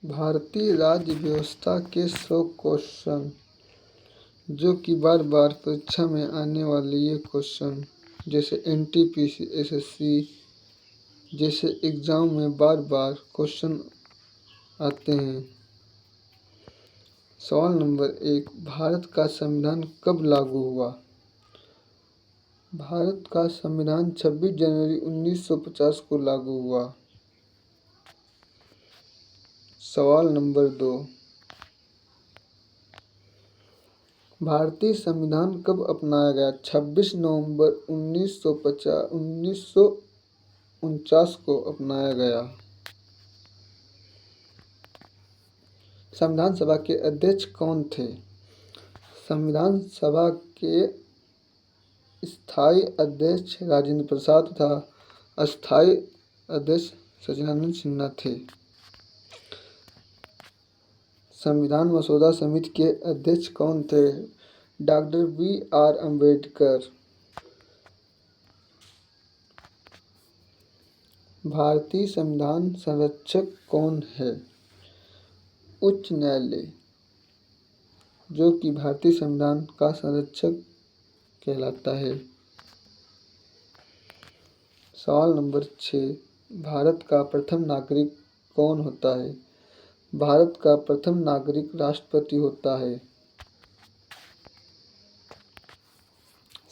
भारतीय राज्य व्यवस्था के 100 क्वेश्चन जो कि बार बार परीक्षा में आने वाले ये क्वेश्चन, जैसे एनटीपीसी एसएससी जैसे एग्जाम में बार बार क्वेश्चन आते हैं। सवाल नंबर 1, भारत का संविधान कब लागू हुआ? भारत का संविधान 26 जनवरी 1950 को लागू हुआ। सवाल नंबर 2, भारतीय संविधान कब अपनाया गया? 26 नवंबर 1949 को अपनाया गया। संविधान सभा के अध्यक्ष कौन थे? संविधान सभा के स्थायी अध्यक्ष राजेंद्र प्रसाद तथा अस्थायी अध्यक्ष सच्चिदानंद सिन्हा थे। संविधान मसौदा समिति के अध्यक्ष कौन थे? Doctor B R. अम्बेडकर। भारतीय संविधान संरक्षक कौन है? उच्च न्यायालय, जो कि भारतीय संविधान का संरक्षक कहलाता है। सवाल नंबर 6, भारत का प्रथम नागरिक कौन होता है? भारत का प्रथम नागरिक राष्ट्रपति होता है।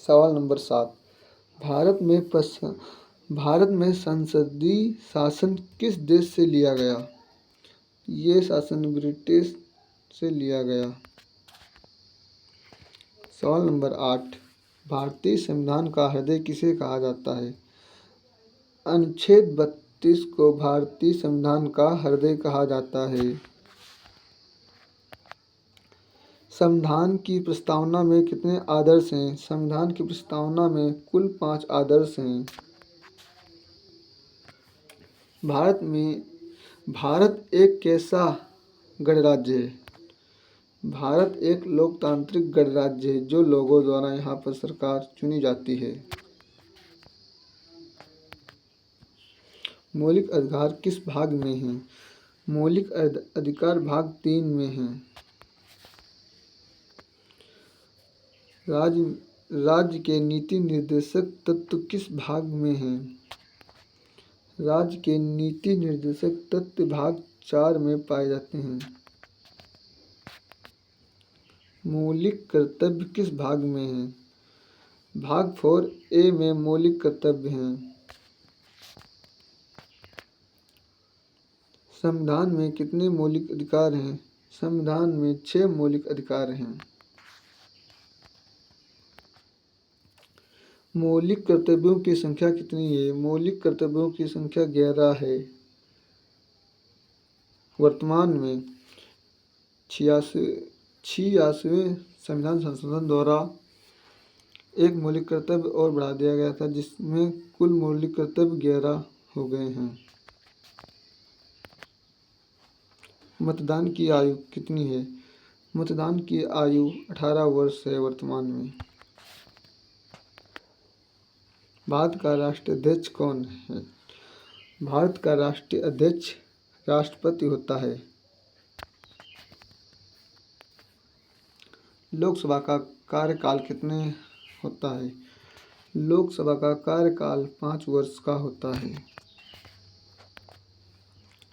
सवाल नंबर 7, भारत में संसदीय शासन किस देश से लिया गया? ये शासन ब्रिटिश से लिया गया। सवाल नंबर 8, भारतीय संविधान का हृदय किसे कहा जाता है? अनुच्छेद 32 को भारतीय संविधान का हृदय कहा जाता है। संविधान की प्रस्तावना में कितने आदर्श हैं? संविधान की प्रस्तावना में कुल 5 आदर्श हैं। भारत एक कैसा गणराज्य है? भारत एक लोकतांत्रिक गणराज्य है जो लोगों द्वारा यहाँ पर सरकार चुनी जाती है। मौलिक अधिकार किस भाग में हैं? मौलिक अधिकार भाग 3 में हैं। राज्य के नीति निर्देशक तत्व किस भाग में हैं? राज्य के नीति निर्देशक तत्व भाग 4 में पाए जाते हैं। मौलिक कर्तव्य किस भाग में हैं? भाग 4A में मौलिक कर्तव्य हैं। संविधान में कितने मौलिक अधिकार हैं? संविधान में 6 मौलिक अधिकार हैं। मौलिक कर्तव्यों की संख्या कितनी है? मौलिक कर्तव्यों की संख्या 11 है। वर्तमान में 86वें संविधान संशोधन द्वारा एक मौलिक कर्तव्य और बढ़ा दिया गया था, जिसमें कुल मौलिक कर्तव्य 11 हो गए हैं। मतदान की आयु कितनी है? मतदान की आयु 18 वर्ष है वर्तमान में। भारत का राष्ट्रीय अध्यक्ष कौन है? भारत का राष्ट्रीय अध्यक्ष राष्ट्रपति होता है। लोकसभा का कार्यकाल कितने होता है? लोकसभा का कार्यकाल 5 वर्ष का होता है।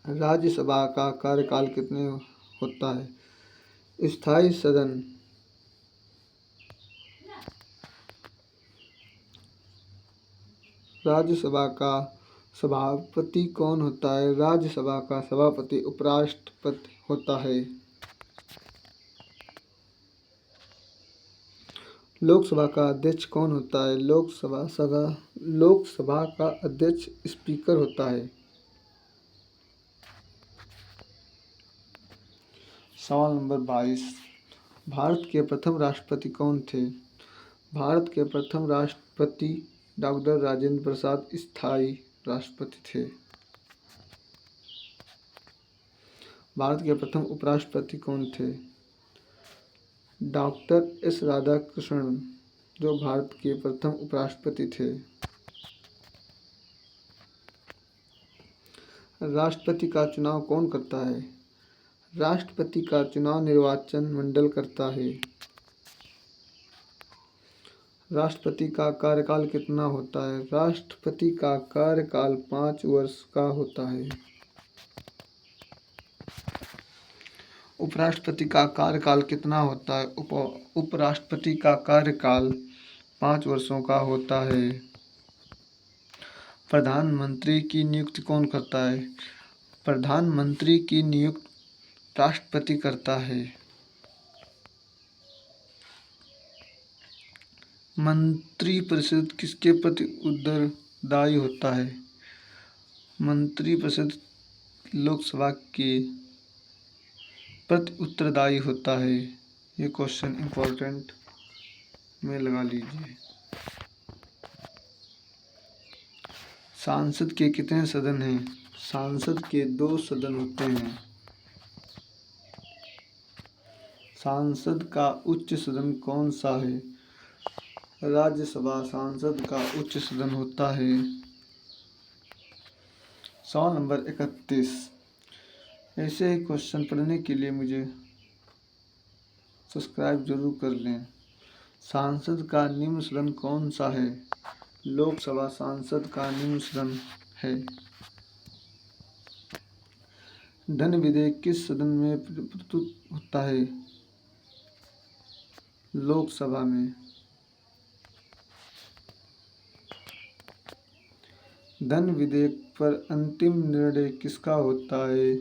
राज्यसभा का कार्यकाल कितने होता है? स्थायी सदन राज्यसभा का सभापति कौन होता है? राज्यसभा का सभापति उपराष्ट्रपति होता है। लोकसभा का अध्यक्ष कौन होता है? लोकसभा का अध्यक्ष स्पीकर होता है। सवाल नंबर 22, भारत के प्रथम राष्ट्रपति कौन थे? भारत के प्रथम राष्ट्रपति डॉक्टर राजेंद्र प्रसाद स्थायी राष्ट्रपति थे। भारत के प्रथम उपराष्ट्रपति कौन थे? डॉक्टर एस राधाकृष्णन, जो भारत के प्रथम उपराष्ट्रपति थे। राष्ट्रपति का चुनाव कौन करता है? राष्ट्रपति का चुनाव निर्वाचन मंडल करता है। राष्ट्रपति का कार्यकाल कितना होता है? राष्ट्रपति का कार्यकाल 5 वर्ष का होता है। उपराष्ट्रपति का कार्यकाल कितना होता है? उपराष्ट्रपति का कार्यकाल 5 वर्षों का होता है। प्रधानमंत्री की नियुक्ति कौन करता है? प्रधानमंत्री की नियुक्ति राष्ट्रपति करता है। मंत्रिपरिषद किसके प्रति उत्तरदायी होता है? मंत्रिपरिषद लोकसभा के प्रति उत्तरदायी होता है। ये क्वेश्चन इम्पोर्टेंट में लगा लीजिए। संसद के कितने सदन हैं? संसद के 2 सदन होते हैं। संसद का उच्च सदन कौन सा है? राज्यसभा संसद का उच्च सदन होता है। सवाल नंबर 31। ऐसे क्वेश्चन पढ़ने के लिए मुझे सब्सक्राइब जरूर कर लें। संसद का निम्न सदन कौन सा है? लोकसभा संसद का निम्न सदन है। धन विधेयक किस सदन में प्रस्तुत होता है? लोकसभा में। धन विधेयक पर अंतिम निर्णय किसका होता है?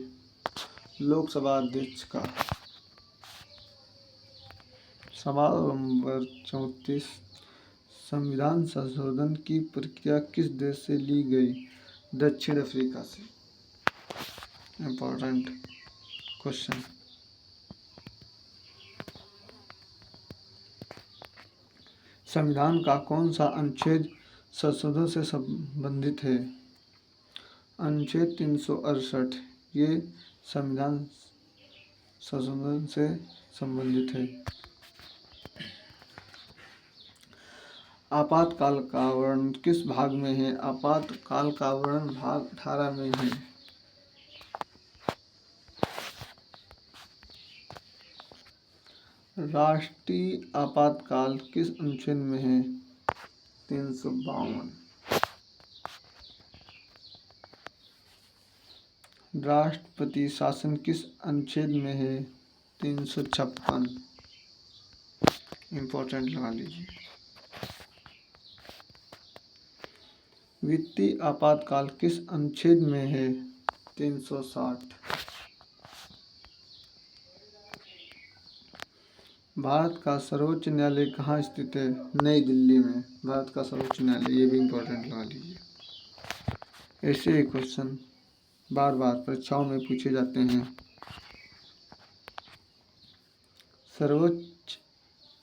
लोकसभा अध्यक्ष का। सवाल नंबर 34। संविधान संशोधन की प्रक्रिया किस देश से ली गई? दक्षिण अफ्रीका से। Important question. संविधान का कौन सा अनुच्छेद संशोधन से संबंधित है? अनुच्छेद 368। ये संविधान संशोधन से संबंधित है। आपातकाल का वर्णन किस भाग में है? आपातकाल का वर्णन भाग 18 में है। राष्ट्रीय आपातकाल किस अनुच्छेद में है? 352। राष्ट्रपति शासन किस अनुच्छेद में है? 356। इम्पोर्टेंट लगा लीजिए। वित्तीय आपातकाल किस अनुच्छेद में है? 360। भारत का सर्वोच्च न्यायालय कहाँ स्थित है? नई दिल्ली में भारत का सर्वोच्च न्यायालय। ये भी इम्पोर्टेंट लगा लीजिए। ऐसे क्वेश्चन बार बार परीक्षाओं में पूछे जाते हैं। सर्वोच्च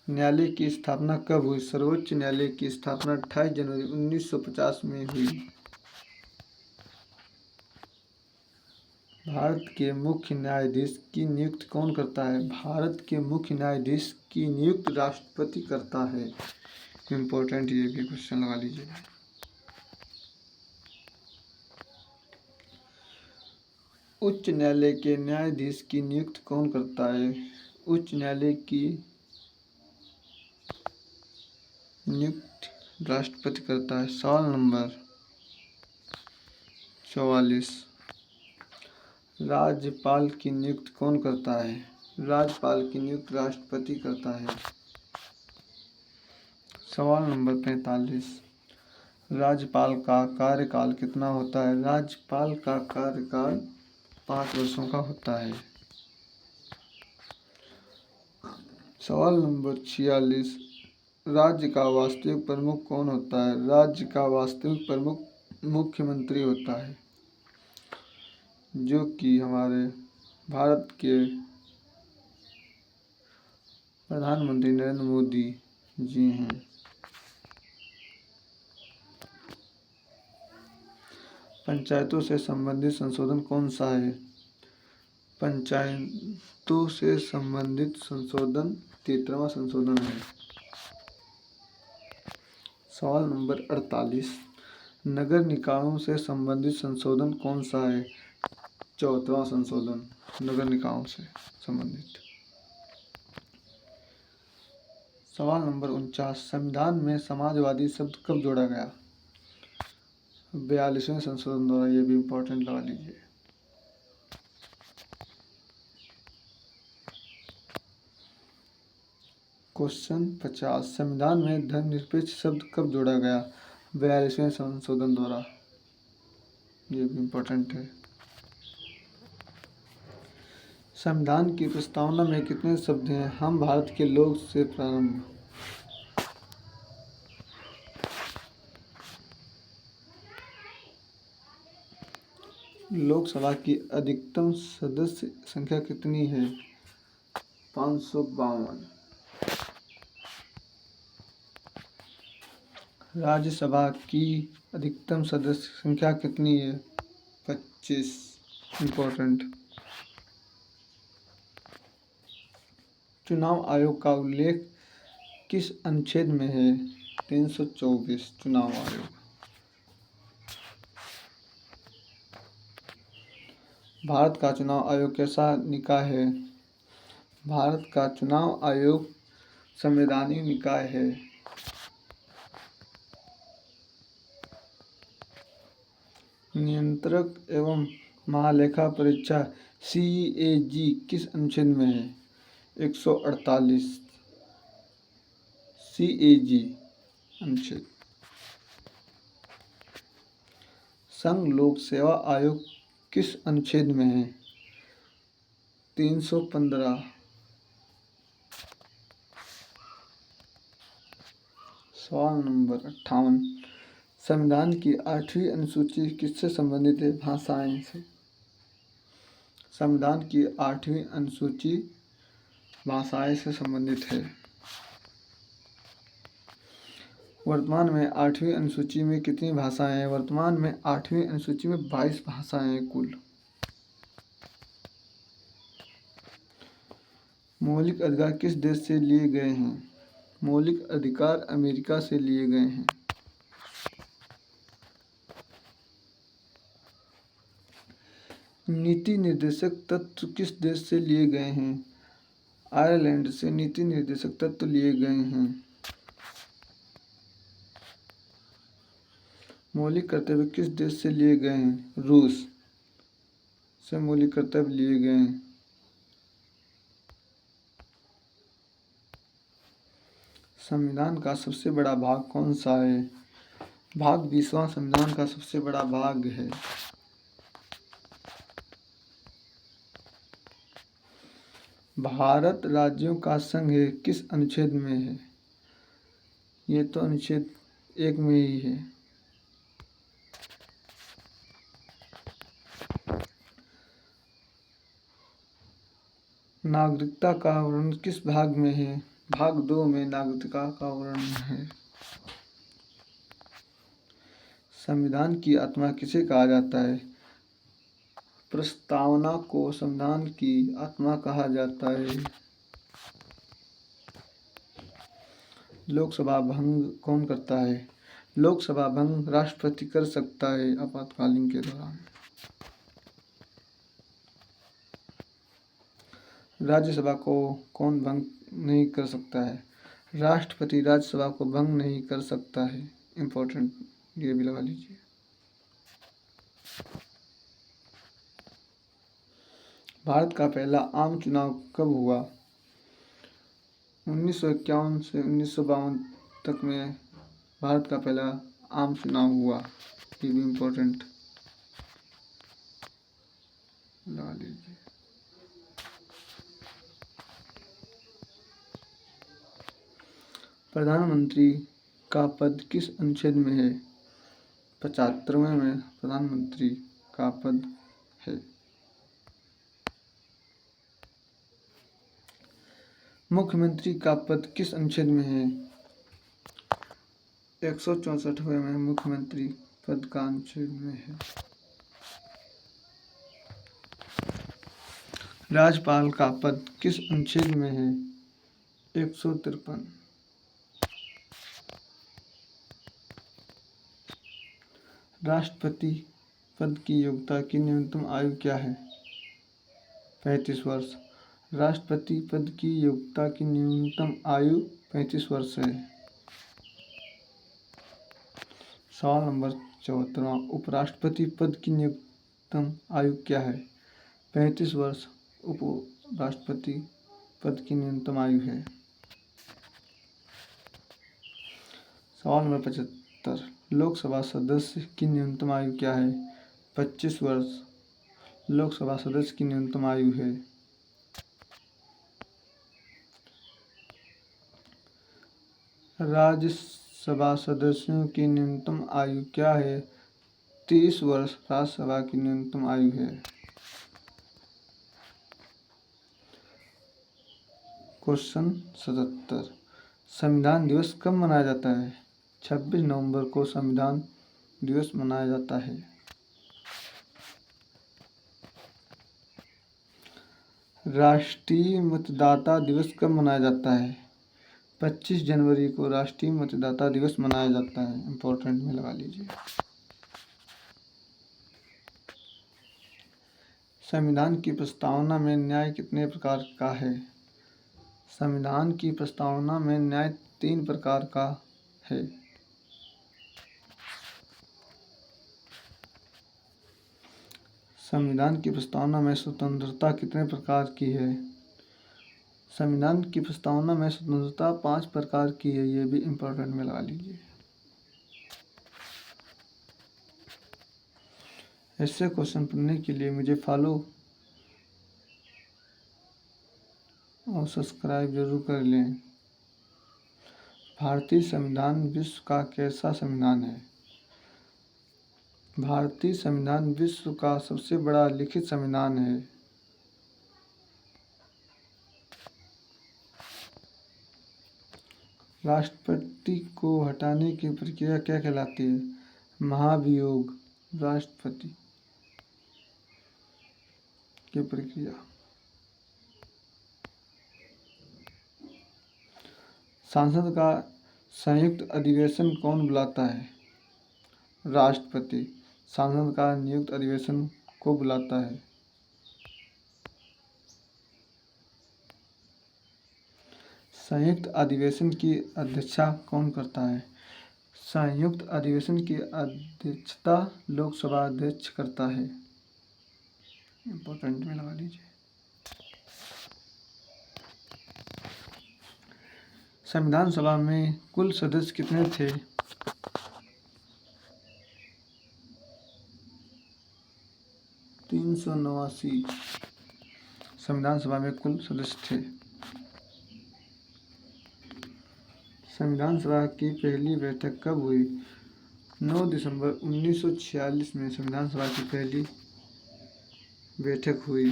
न्यायालय की स्थापना कब हुई? सर्वोच्च न्यायालय की स्थापना 28 जनवरी 1950 में हुई। भारत के मुख्य न्यायाधीश की नियुक्ति कौन करता है? भारत के मुख्य न्यायाधीश की नियुक्ति राष्ट्रपति करता है। इम्पोर्टेंट ये भी क्वेश्चन लगा लीजिए। उच्च न्यायालय के न्यायाधीश की नियुक्ति कौन करता है? उच्च न्यायालय की नियुक्ति राष्ट्रपति करता है। सवाल नंबर 44। राज्यपाल की नियुक्ति कौन करता है? राज्यपाल की नियुक्ति राष्ट्रपति करता है। सवाल नंबर 45। राज्यपाल का कार्यकाल कितना होता है? राज्यपाल का कार्यकाल 5 वर्षों का होता है। सवाल नंबर 46। राज्य का वास्तविक प्रमुख कौन होता है? राज्य का वास्तविक प्रमुख मुख्यमंत्री होता है, जो कि हमारे भारत के प्रधानमंत्री नरेंद्र मोदी जी हैं। पंचायतों से संबंधित संशोधन कौन सा है? पंचायतों से संबंधित संशोधन 13वां संशोधन है। सवाल नंबर 48। नगर निकायों से संबंधित संशोधन कौन सा है? 74वां संशोधन नगर निकायों से संबंधित। सवाल नंबर 49, संविधान में समाजवादी शब्द कब जोड़ा गया? 42वें संशोधन द्वारा। ये भी इम्पोर्टेंट लगा लीजिए। क्वेश्चन 50, संविधान में धर्मनिरपेक्ष शब्द कब जोड़ा गया? 42वें संशोधन द्वारा। ये भी इम्पोर्टेंट है। संविधान की प्रस्तावना में कितने शब्द हैं? हम भारत के लोग से प्रारंभ। लोकसभा की अधिकतम सदस्य संख्या कितनी है? 552। राज्यसभा की अधिकतम सदस्य संख्या कितनी है? 25। इम्पोर्टेंट। चुनाव आयोग का उल्लेख किस अनुच्छेद में है? 324 चुनाव आयोग। भारत का चुनाव आयोग कैसा निकाय है? भारत का चुनाव आयोग संवैधानिक निकाय है। नियंत्रक एवं महालेखा परीक्षा CAG किस अनुच्छेद में है? 148 CAG अनुच्छेद। संघ लोक सेवा आयोग किस अनुच्छेद में है? 315। सवाल नंबर 58, संविधान की 8वीं अनुसूची किससे संबंधित है? भाषाएं से। संविधान की 8वीं अनुसूची भाषाएं से संबंधित है। वर्तमान में 8वीं अनुसूची में कितनी भाषाएं हैं? वर्तमान में 8वीं अनुसूची में 22 भाषाएं हैं कुल। मौलिक अधिकार किस देश से लिए गए हैं? मौलिक अधिकार अमेरिका से लिए गए हैं। नीति निर्देशक तत्व किस देश से लिए गए हैं? आयरलैंड से नीति निर्देशक तत्व लिए गए हैं। मौलिक कर्तव्य किस देश से लिए गए हैं? रूस से मौलिक कर्तव्य लिए गए हैं। संविधान का सबसे बड़ा भाग कौन सा है? भाग 20वां संविधान का सबसे बड़ा भाग है। भारत राज्यों का संघ है किस अनुच्छेद में है? ये तो अनुच्छेद 1 में ही है। नागरिकता का वर्णन किस भाग में है? भाग 2 में नागरिकता का वर्णन है। संविधान की आत्मा किसे कहा जाता है? प्रस्तावना को संविधान की आत्मा कहा जाता है। लोकसभा भंग कौन करता है? लोकसभा भंग राष्ट्रपति कर सकता है आपातकालीन के दौरान। राज्यसभा को कौन भंग नहीं कर सकता है? राष्ट्रपति राज्यसभा को भंग नहीं कर सकता है। इम्पोर्टेंट, ये भी लगा लीजिए। भारत का पहला आम चुनाव कब हुआ? 1951 से 1952 तक में भारत का पहला आम चुनाव हुआ। ये भी इम्पोर्टेंट लगा लीजिए। प्रधानमंत्री का पद किस अनुच्छेद में है? 75वें में प्रधानमंत्री का पद है। मुख्यमंत्री का पद किस अनुच्छेद में है? 164वें में मुख्यमंत्री पद का अनुच्छेद में है। राज्यपाल का पद किस अनुच्छेद में है? 153। राष्ट्रपति पद की योग्यता की न्यूनतम आयु क्या है? 35 वर्ष। राष्ट्रपति पद की योग्यता की न्यूनतम आयु 35 वर्ष है। सवाल नंबर 74वां, उपराष्ट्रपति पद की न्यूनतम आयु क्या है? 35 वर्ष उपराष्ट्रपति पद की न्यूनतम आयु है। सवाल नंबर 75, लोकसभा सदस्य की न्यूनतम आयु क्या है? 25 वर्ष लोकसभा सदस्य की न्यूनतम आयु है। राज्यसभा सदस्यों की न्यूनतम आयु क्या है? 30 वर्ष राज्यसभा की न्यूनतम आयु है। क्वेश्चन 77, संविधान दिवस कब मनाया जाता है? 26 नवंबर को संविधान दिवस मनाया जाता है। राष्ट्रीय मतदाता दिवस कब मनाया जाता है? 25 जनवरी को राष्ट्रीय मतदाता दिवस मनाया जाता है। इम्पोर्टेंट में लगा लीजिए। संविधान की प्रस्तावना में न्याय कितने प्रकार का है? संविधान की प्रस्तावना में न्याय 3 प्रकार का है। संविधान की प्रस्तावना में स्वतंत्रता कितने प्रकार की है? संविधान की प्रस्तावना में स्वतंत्रता 5 प्रकार की है। ये भी इम्पोर्टेंट में लगा लीजिए। ऐसे क्वेश्चन पढ़ने के लिए मुझे फॉलो और सब्सक्राइब जरूर कर लें। भारतीय संविधान विश्व का कैसा संविधान है? भारतीय संविधान विश्व का सबसे बड़ा लिखित संविधान है। राष्ट्रपति को हटाने की प्रक्रिया क्या कहलाती है? महाभियोग राष्ट्रपति की प्रक्रिया। संसद का संयुक्त अधिवेशन कौन बुलाता है? राष्ट्रपति संसद का नियुक्त अधिवेशन को बुलाता है। संयुक्त अधिवेशन की अध्यक्षता कौन करता है? संयुक्त अधिवेशन की अध्यक्षता लोकसभा अध्यक्ष करता है। इम्पोर्टेंट में लगा लीजिए। संविधान सभा में कुल सदस्य कितने थे? 389 संविधान सभा में कुल सदस्य थे। संविधान सभा की पहली बैठक कब हुई? 9 दिसंबर 1946 में संविधान सभा की पहली बैठक हुई।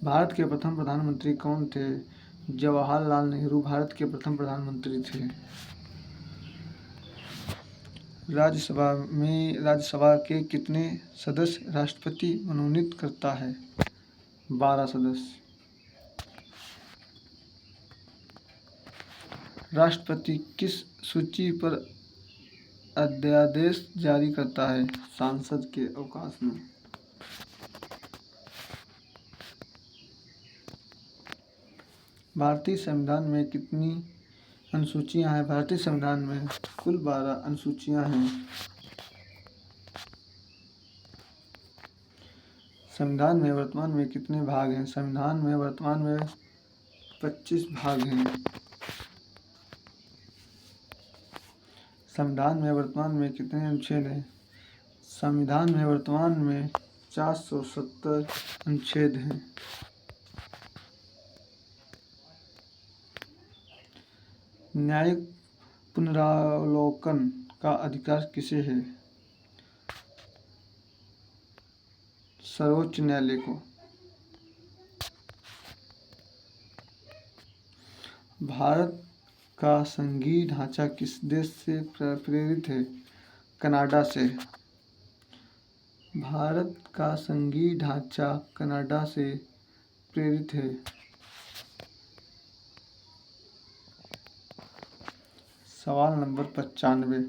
भारत के प्रथम प्रधानमंत्री कौन थे? जवाहरलाल नेहरू भारत के प्रथम प्रधानमंत्री थे। राज्यसभा के कितने सदस्य राष्ट्रपति मनोनीत करता है? 12 सदस्य। राष्ट्रपति किस सूची पर अध्यादेश जारी करता है? सांसद के अवकाश में। भारतीय संविधान में कितनी अनुसूचियां हैं? भारतीय संविधान में कुल 12 अनुसूचियां हैं। संविधान में वर्तमान में कितने भाग हैं? संविधान में वर्तमान में 25 भाग हैं। संविधान में वर्तमान में कितने अनुच्छेद हैं? संविधान में वर्तमान में 470 अनुच्छेद हैं। न्यायिक पुनरावलोकन का अधिकार किसे है? सर्वोच्च न्यायालय को। भारत का संघीय ढांचा किस देश से प्रेरित है? कनाडा से। भारत का संघीय ढांचा कनाडा से प्रेरित है। सवाल नंबर 95,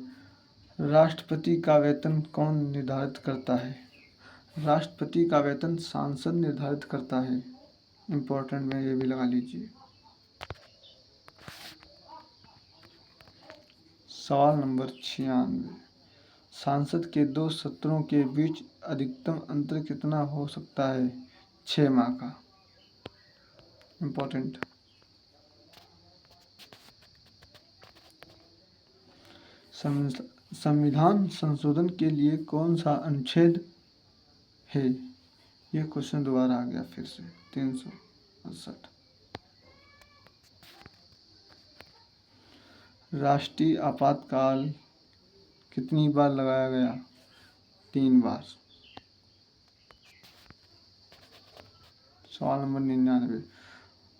राष्ट्रपति का वेतन कौन निर्धारित करता है? राष्ट्रपति का वेतन सांसद निर्धारित करता है। इम्पोर्टेंट में ये भी लगा लीजिए। सवाल नंबर 96, सांसद के 2 सत्रों के बीच अधिकतम अंतर कितना हो सकता है? 6 माह का। इम्पोर्टेंट। संविधान संशोधन के लिए कौन सा अनुच्छेद है? ये क्वेश्चन दोबारा आ गया फिर से। 368। राष्ट्रीय आपातकाल कितनी बार लगाया गया? 3 बार। सवाल नंबर 99,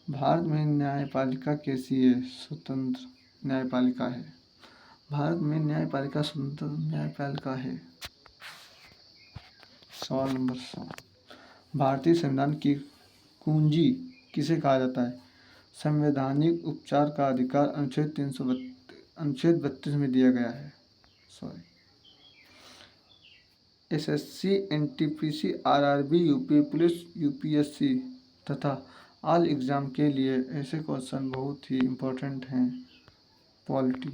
भारत में न्यायपालिका कैसी है? स्वतंत्र न्यायपालिका है। भारत में न्यायपालिका स्वतंत्र न्यायपालिका है। सवाल नंबर 100, भारतीय संविधान की कुंजी किसे कहा जाता है? संवैधानिक उपचार का अधिकार अनुच्छेद 32 में दिया गया है। SSC, NTPC, RRB, UP police, UPSC तथा ऑल एग्जाम के लिए ऐसे क्वेश्चन बहुत ही इम्पोर्टेंट हैं। पॉलिटी